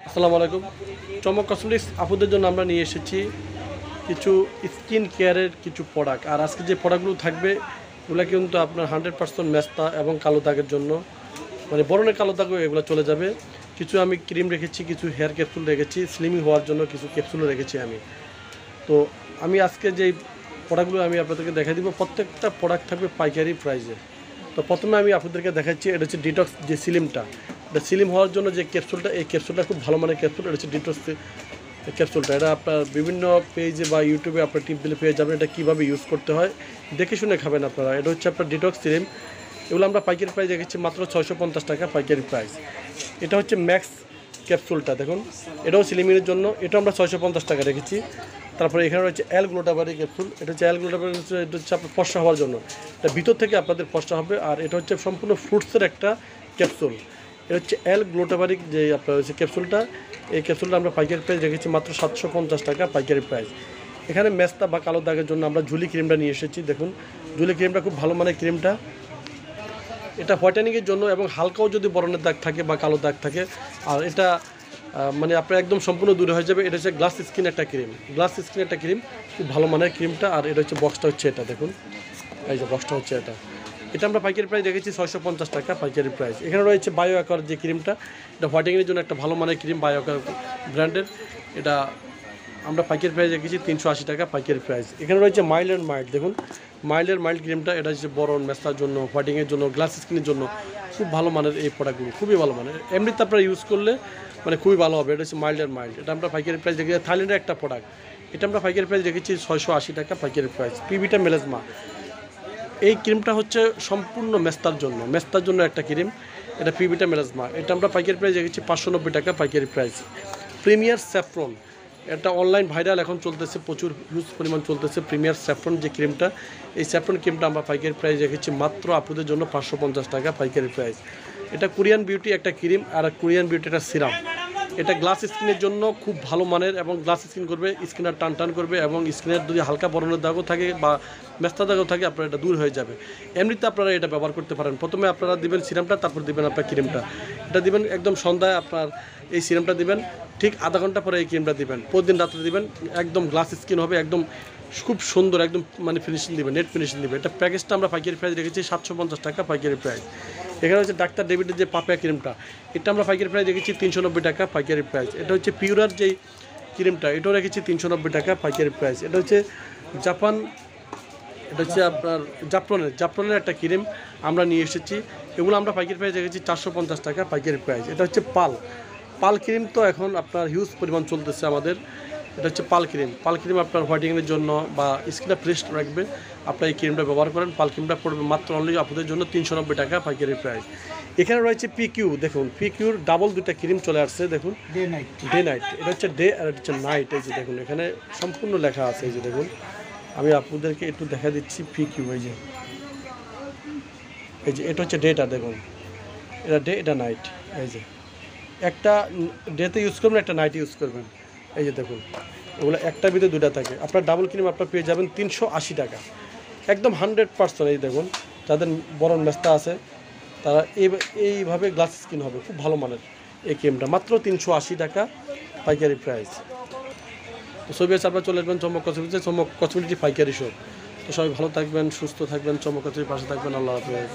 আসসালামু আলাইকুম। চমক কসমেটিক্স আপুদের জন্য আমরা নিয়ে এসেছি কিছু স্কিন কেয়ারের কিছু প্রোডাক্ট। আর আজকে যে প্রোডাক্টগুলো থাকবে এগুলো কিন্তু আপনার 100% মেস্তা এবং কালো দাগের জন্য, মানে বরণের কালো দাগও এগুলো চলে যাবে। কিছু আমি ক্রিম রেখেছি, কিছু হেয়ার ক্যাপসুল রেখেছি, স্লিমিং হওয়ার জন্য কিছু ক্যাপসুলও রেখেছি আমি। তো আমি আজকে যেই প্রোডাক্টগুলো আমি আপনাদেরকে দেখা দিব, প্রত্যেকটা প্রোডাক্ট থাকবে পাইকারি প্রাইসে। তো প্রথমে আমি আপনাদেরকে দেখাচ্ছি, এটা হচ্ছে ডিটক্স যে সিলিমটা। এটা সিলিম হওয়ার জন্য যে ক্যাপসুলটা, এই ক্যাপসুলটা খুব ভালো মানের ক্যাপসুল। এটা হচ্ছে ডিটক্স ক্যাপসুলটা। এটা আপনার বিভিন্ন পেজে বা ইউটিউবে আপনার টিপ দিলে পেয়ে যাবেন এটা কীভাবে ইউজ করতে হয়, দেখে শুনে খাবেন আপনারা। এটা হচ্ছে আপনার ডিটক্স সিলিম। এগুলো আমরা পাইকারি প্রাইস রেখেছি মাত্র 650 টাকা পাইকারি প্রাইস। এটা হচ্ছে ম্যাক্স ক্যাপসুলটা, দেখুন এটাও সিলিমিনের জন্য, এটা আমরা 650 টাকা রেখেছি। তারপরে এখানে রয়েছে অ্যাল গ্লোটাবারি ক্যাপসুল। এটা হচ্ছে অ্যাল গ্লোটাবারি, এটা হচ্ছে আপনার ফর্সা হওয়ার জন্য, এটা ভিতর থেকে আপনাদের ফর্সা হবে। আর এটা হচ্ছে সম্পূর্ণ ফ্রুটসের একটা ক্যাপসুল। এটা হচ্ছে অ্যাল গ্লোটাবারিক যে আপনার হচ্ছে ক্যাপসুলটা, এই ক্যাপসুলটা আমরা পাইকারি প্রাইস রেখেছি মাত্র 750 টাকা পাইকারি প্রাইস। এখানে মেস্তা বা কালো দাগের জন্য আমরা ঝুলি ক্রিমটা নিয়ে এসেছি। দেখুন ঝুলি ক্রিমটা খুব ভালো মানের ক্রিমটা। এটা হোয়াইটেনিংয়ের জন্য এবং হালকাও যদি বরণের দাগ থাকে বা কালো দাগ থাকে, আর এটা মানে আপনার একদম সম্পূর্ণ দূরে হয়ে যাবে। এটা হচ্ছে গ্লাস স্কিন একটা ক্রিম, গ্লাস স্কিন একটা ক্রিম, খুব ভালো মানের ক্রিমটা। আর এটা হচ্ছে বক্সটা হচ্ছে এটা, দেখুন এই যে বক্সটা হচ্ছে এটা। এটা আমরা পাইকারি প্রাইস রেখেছি 650 টাকা পাইকারি প্রাইস। এখানে রয়েছে বায়ো অ্যাকোয়ার যে ক্রিমটা, এটা হোয়াইটেনিংয়ের জন্য একটা ভালো মানের ক্রিম, বায়ো অ্যাকোয়ার ব্র্যান্ডের। এটা আমরা পাইকারি প্রাইস রেখেছি 380 টাকা পাইকারি প্রাইস। এখানে রয়েছে মাইল্ড অ্যান্ড মাইল্ড, দেখুন মাইল্ড অ্যান্ড মাইল্ড ক্রিমটা। এটা হচ্ছে বরণ মেস্তার জন্য, হোয়াইটিংয়ের জন্য, গ্লাস স্কিনের জন্য খুব ভালো মানের এই প্রোডাক্টগুলো, খুবই ভালো মানের। এমনিতে আপনারা ইউজ করলে মানে খুবই ভালো হবে। এটা হচ্ছে মাইল্ড অ্যান্ড মাইল্ড, এটা আমরা পাইকারি প্রাইস রেখেছি। থাইল্যান্ডের একটা প্রোডাক্ট, এটা আমরা পাইকারি প্রাইস রেখেছি 680 টাকা পাইকারি প্রাইস। পিভিটা মেলাজমা, এই ক্রিমটা হচ্ছে সম্পূর্ণ মেস্তার জন্য একটা ক্রিম, এটা পিভিটা মেলাজমা। এটা আমরা পাইকারি প্রাইস রেখেছি 590 টাকা পাইকারি প্রাইস। প্রিমিয়ার স্যাফরন, এটা অনলাইন ভাইরাল এখন চলতেছে, প্রচুর হিউজ পরিমাণ চলতেছে। প্রিমিয়ার স্যাফরন যে ক্রিমটা, এই স্যাফরন ক্রিমটা আমরা পাইকারি প্রাইস রেখেছি মাত্র আপনাদের জন্য 550 টাকা পাইকারি প্রাইস। এটা কোরিয়ান বিউটি একটা ক্রিম, আর কোরিয়ান বিউটি একটা সিরাম। এটা গ্লাস স্কিনের জন্য খুব ভালো মানের, এবং গ্লাস স্কিন করবে, স্কিনার টান টান করবে, এবং স্কিনের যদি হালকা বরণের দাগও থাকে বা মেস্তা দাগও থাকে আপনার এটা দূর হয়ে যাবে। এমনিতে আপনারা এটা ব্যবহার করতে পারেন। প্রথমে আপনারা দিবেন সিরামটা, তারপর দিবেন আপনার ক্রিমটা। এটা দিবেন একদম সন্ধ্যায়, আপনার এই সিরামটা দিবেন, ঠিক আধা ঘন্টা পরে এই ক্রিমটা দিবেন, প্রতিদিন রাত্রে দিবেন। একদম গ্লাস স্কিন হবে, একদম খুব সুন্দর, একদম মানে ফিনিশিং দিবেন, নেট ফিনিশিং দিবেন। এটা প্যাকেজটা আমরা পাইকারি প্রাইস রেখেছি 750 টাকা পাইকারি প্রাইস। এখানে হচ্ছে ডাক্তার ডেভিডের যে পাপিয়া ক্রিমটা, এটা আমরা পাইকারি প্রাইস রেখেছি 390 টাকা পাইকারি প্রাইস। এটা হচ্ছে পিউরার যেই ক্রিমটা, এটাও রেখেছি 390 টাকা পাইকারি প্রাইস। এটা হচ্ছে জাপান, এটা হচ্ছে আপনার জাফরানের একটা ক্রিম আমরা নিয়ে এসেছি। এগুলো আমরা পাইকারি প্রাইস রেখেছি 450 টাকা পাইকারি প্রাইস। এটা হচ্ছে পাল ক্রিম, তো এখন আপনার হিউজ পরিমাণ চলতেছে আমাদের। এটা হচ্ছে পাল ক্রিম আপনার হোয়াইটিংয়ের জন্য বা স্কিনটা ফ্রেশ রাখবে, আপনার এই ক্রিমটা ব্যবহার করেন। পাল ক্রিমটা পড়বে মাত্র অনলি আপনাদের জন্য 390 টাকা পাইকারি প্রাইস। এখানে রয়েছে পিকিউ, দেখুন পিকিউর ডাবল দুটা ক্রিম চলে আসছে, দেখুন ডে নাইট। এটা হচ্ছে ডে আর এটা হচ্ছে নাইট। এই যে দেখুন এখানে সম্পূর্ণ লেখা আছে, এই যে দেখুন আমি আপনাদেরকে একটু দেখা দিচ্ছি। পিকিউ এই যে এটা হচ্ছে ডেটা, দেখুন এটা ডে, এটা নাইট। এই যে একটা ডেতে ইউজ করবেন, একটা নাইট ইউজ করবেন। এই যে দেখুন ওগুলো একটার ভিতরে দুটা থাকে। আপনার ডাবল ক্রিম আপনার পেয়ে যাবেন 380 টাকা, একদম 100%। এই দেখুন যাদের বরণ মেস্তা আছে তারা এইভাবে গ্লাস স্কিন হবে, খুব ভালো মানের এই ক্রিমটা, মাত্র 380 টাকা পাইকারি প্রাইস। তো ছবি আছে, আপনারা চলে আসবেন চমক কসমেটিক্স পাইকারি শপ। তো সবাই ভালো থাকবেন, সুস্থ থাকবেন, চমক কসমেটিক্স পাশে থাকবেন। আল্লাহ হাফেজ।